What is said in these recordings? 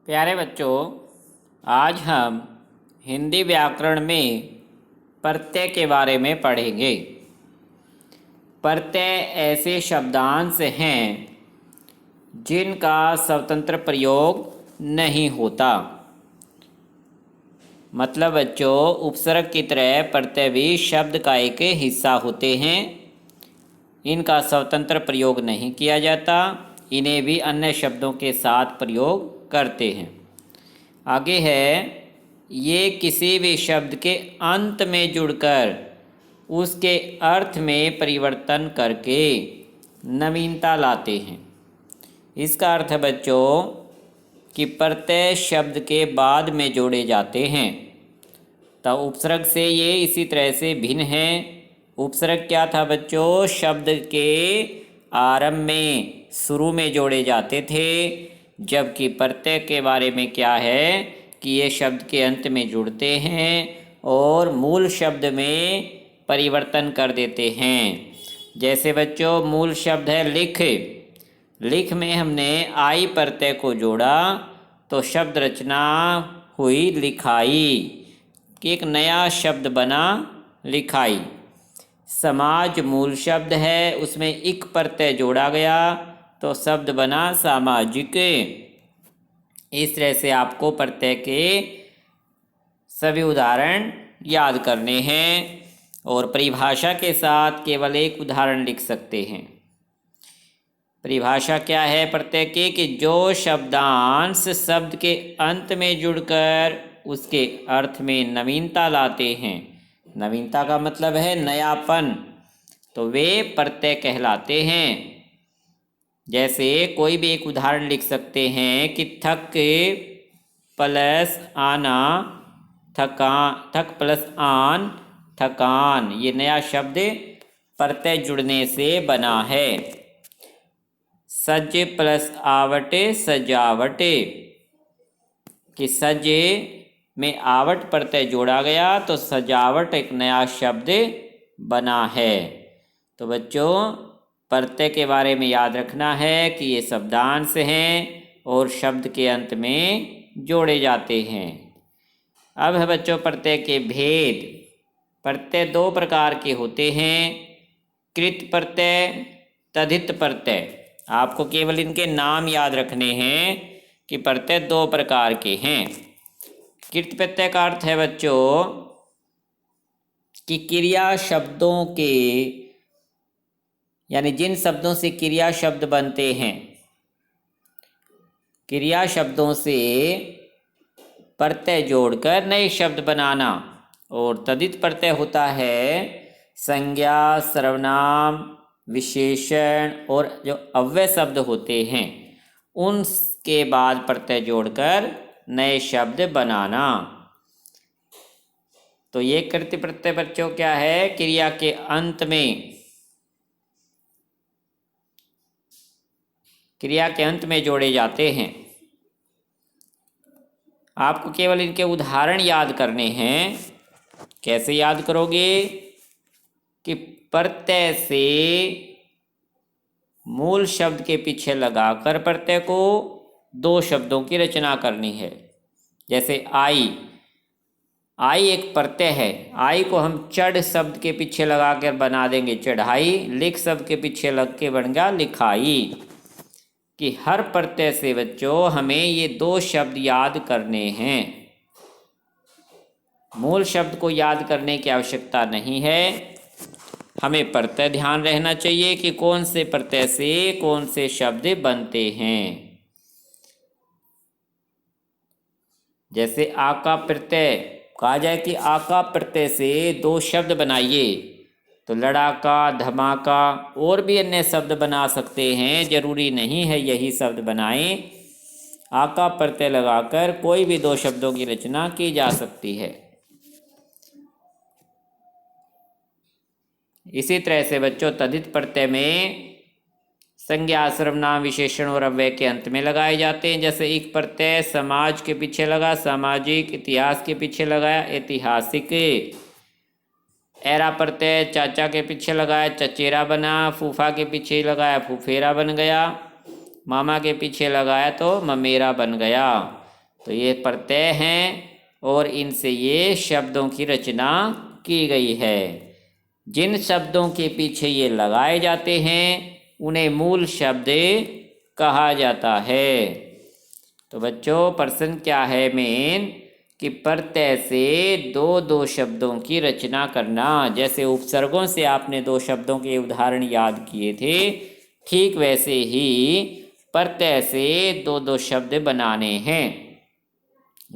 प्यारे बच्चों, आज हम हिंदी व्याकरण में प्रत्यय के बारे में पढ़ेंगे। प्रत्यय ऐसे शब्दांश हैं जिनका स्वतंत्र प्रयोग नहीं होता। मतलब बच्चों, उपसर्ग की तरह प्रत्यय भी शब्द का एक हिस्सा होते हैं। इनका स्वतंत्र प्रयोग नहीं किया जाता, इन्हें भी अन्य शब्दों के साथ प्रयोग करते हैं। आगे है, ये किसी भी शब्द के अंत में जुड़कर उसके अर्थ में परिवर्तन करके नवीनता लाते हैं। इसका अर्थ है बच्चों कि प्रत्यय शब्द के बाद में जोड़े जाते हैं। तो उपसर्ग से ये इसी तरह से भिन्न है। उपसर्ग क्या था बच्चों? शब्द के आरंभ में, शुरू में जोड़े जाते थे, जबकि प्रत्यय के बारे में क्या है कि ये शब्द के अंत में जुड़ते हैं और मूल शब्द में परिवर्तन कर देते हैं। जैसे बच्चों, मूल शब्द है लिख। लिख में हमने आई प्रत्यय को जोड़ा तो शब्द रचना हुई लिखाई, कि एक नया शब्द बना लिखाई। समाज मूल शब्द है, उसमें इक प्रत्यय जोड़ा गया तो शब्द बना सामाजिक। इस तरह से आपको प्रत्यय के सभी उदाहरण याद करने हैं और परिभाषा के साथ केवल एक उदाहरण लिख सकते हैं। परिभाषा क्या है प्रत्यय की? कि जो शब्दांश शब्द के अंत में जुड़कर उसके अर्थ में नवीनता लाते हैं। नवीनता का मतलब है नयापन, तो वे प्रत्यय कहलाते हैं। जैसे कोई भी एक उदाहरण लिख सकते हैं कि थक प्लस आना थकान, थक प्लस आन थकान। ये नया शब्द प्रत्यय जुड़ने से बना है। सज प्लस आवट सजावट, कि सज में आवट प्रत्यय जोड़ा गया तो सजावट एक नया शब्द बना है। तो बच्चों, प्रत्यय के बारे में याद रखना है कि ये शब्दांश हैं और शब्द के अंत में जोड़े जाते हैं। अब है बच्चों प्रत्यय के भेद। प्रत्यय दो प्रकार के होते हैं, कृत प्रत्यय, तद्धित प्रत्यय। आपको केवल इनके नाम याद रखने हैं कि प्रत्यय दो प्रकार के हैं। कृत प्रत्यय का अर्थ है बच्चों कि क्रिया शब्दों के, यानी जिन शब्दों से क्रिया शब्द बनते हैं, क्रिया शब्दों से प्रत्यय जोड़कर नए शब्द बनाना। और तद्धित प्रत्यय होता है संज्ञा, सर्वनाम, विशेषण और जो अव्यय शब्द होते हैं उनके बाद प्रत्यय जोड़कर नए शब्द बनाना। तो ये कृत प्रत्यय बच्चों क्या है? क्रिया के अंत में, क्रिया के अंत में जोड़े जाते हैं। आपको केवल इनके उदाहरण याद करने हैं। कैसे याद करोगे? कि प्रत्यय से मूल शब्द के पीछे लगाकर प्रत्यय को दो शब्दों की रचना करनी है। जैसे आई, आई एक प्रत्यय है। आई को हम चढ़ शब्द के पीछे लगाकर बना देंगे चढ़ाई। लिख शब्द के पीछे लग के बन गया लिखाई। कि हर प्रत्यय से बच्चों हमें ये दो शब्द याद करने हैं। मूल शब्द को याद करने की आवश्यकता नहीं है। हमें प्रत्यय ध्यान रहना चाहिए कि कौन से प्रत्यय से कौन से शब्द बनते हैं। जैसे आका प्रत्यय, कहा जाए कि आका प्रत्यय से दो शब्द बनाइए, तो लड़ाका, धमाका और भी अन्य शब्द बना सकते हैं। जरूरी नहीं है यही शब्द बनाएं। आका प्रत्यय लगाकर कोई भी दो शब्दों की रचना की जा सकती है। इसी तरह से बच्चों तद्धित प्रत्यय में संज्ञा, सर्वनाम, विशेषण और अव्यय के अंत में लगाए जाते हैं। जैसे एक प्रत्यय समाज के पीछे लगा सामाजिक, इतिहास के पीछे लगाया ऐतिहासिक। ऐरा प्रत्यय चाचा के पीछे लगाया चचेरा बना, फूफा के पीछे लगाया फूफेरा बन गया, मामा के पीछे लगाया तो ममेरा बन गया। तो ये प्रत्यय हैं और इनसे ये शब्दों की रचना की गई है। जिन शब्दों के पीछे ये लगाए जाते हैं उन्हें मूल शब्द कहा जाता है। तो बच्चों प्रश्न क्या है मेन कि प्रत्यय से दो दो शब्दों की रचना करना। जैसे उपसर्गों से आपने दो शब्दों के उदाहरण याद किए थे, ठीक वैसे ही प्रत्यय से दो दो शब्द बनाने हैं।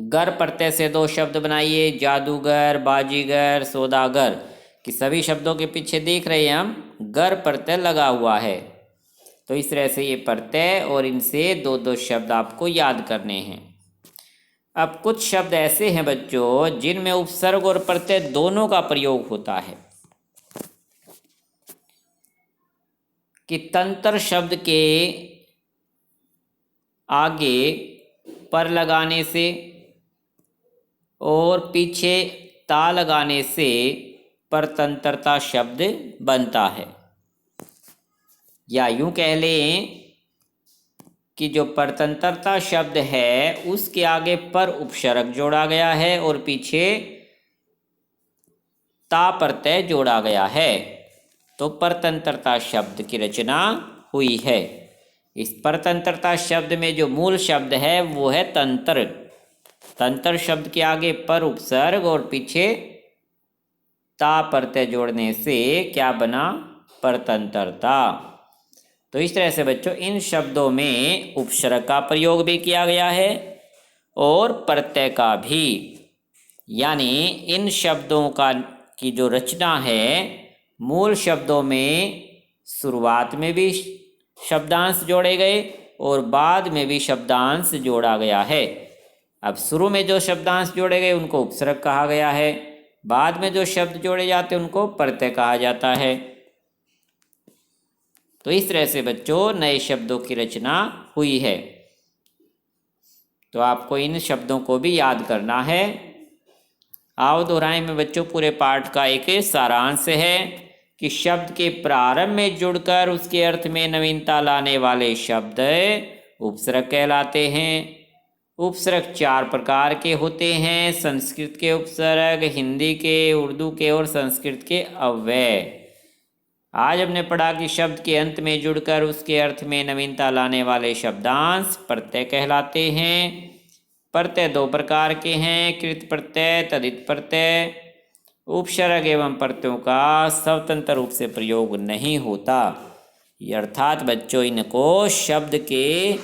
गर प्रत्यय से दो शब्द बनाइए, जादूगर, बाजीगर, सौदागर कि सभी शब्दों के पीछे देख रहे हैं हम गर प्रत्यय लगा हुआ है। तो इस तरह से ये प्रत्यय और इनसे दो दो शब्द आपको याद करने हैं। अब कुछ शब्द ऐसे हैं बच्चों जिनमें उपसर्ग और प्रत्यय दोनों का प्रयोग होता है कि तंत्र शब्द के आगे पर लगाने से और पीछे ता लगाने से परतंत्रता शब्द बनता है। या यूं कह लें कि जो परतंत्रता शब्द है उसके आगे पर उपसर्ग जोड़ा गया है और पीछे ता प्रत्यय जोड़ा गया है, तो परतंत्रता शब्द की रचना हुई है। इस परतंत्रता शब्द में जो मूल शब्द है वो है तंत्र। तंत्र शब्द के आगे पर उपसर्ग और पीछे ता प्रत्यय जोड़ने से क्या बना? परतंत्रता। तो इस तरह से बच्चों इन शब्दों में उपसर्ग का प्रयोग भी किया गया है और प्रत्यय का भी। यानी इन शब्दों की जो रचना है, मूल शब्दों में शुरुआत में भी शब्दांश जोड़े गए और बाद में भी शब्दांश जोड़ा गया है। अब शुरू में जो शब्दांश जोड़े गए उनको उपसर्ग कहा गया है, बाद में जो शब्द जोड़े जाते हैं उनको प्रत्यय कहा जाता है। तो इस तरह से बच्चों नए शब्दों की रचना हुई है। तो आपको इन शब्दों को भी याद करना है। आओ दोहराएं में बच्चों पूरे पाठ का एक सारांश है कि शब्द के प्रारंभ में जुड़कर उसके अर्थ में नवीनता लाने वाले शब्द उपसर्ग कहलाते हैं। उपसर्ग चार प्रकार के होते हैं: संस्कृत के उपसर्ग, हिंदी के, उर्दू के और संस्कृत के अव्यय। आज हमने पढ़ा कि शब्द के अंत में जुड़कर उसके अर्थ में नवीनता लाने वाले शब्दांश प्रत्यय कहलाते हैं। प्रत्यय दो प्रकार के हैं: कृत प्रत्यय, तदित प्रत्यय। उपसर्ग एवं प्रत्ययों का स्वतंत्र रूप से प्रयोग नहीं होता, अर्थात बच्चों इनको शब्द के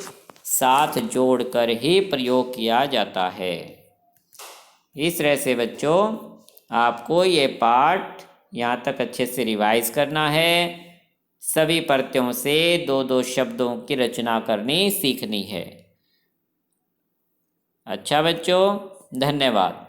साथ जोड़कर ही प्रयोग किया जाता है। इस तरह से बच्चों आपको ये पाठ यहाँ तक अच्छे से रिवाइज करना है। सभी प्रत्ययों से दो दो शब्दों की रचना करनी सीखनी है। अच्छा बच्चों, धन्यवाद।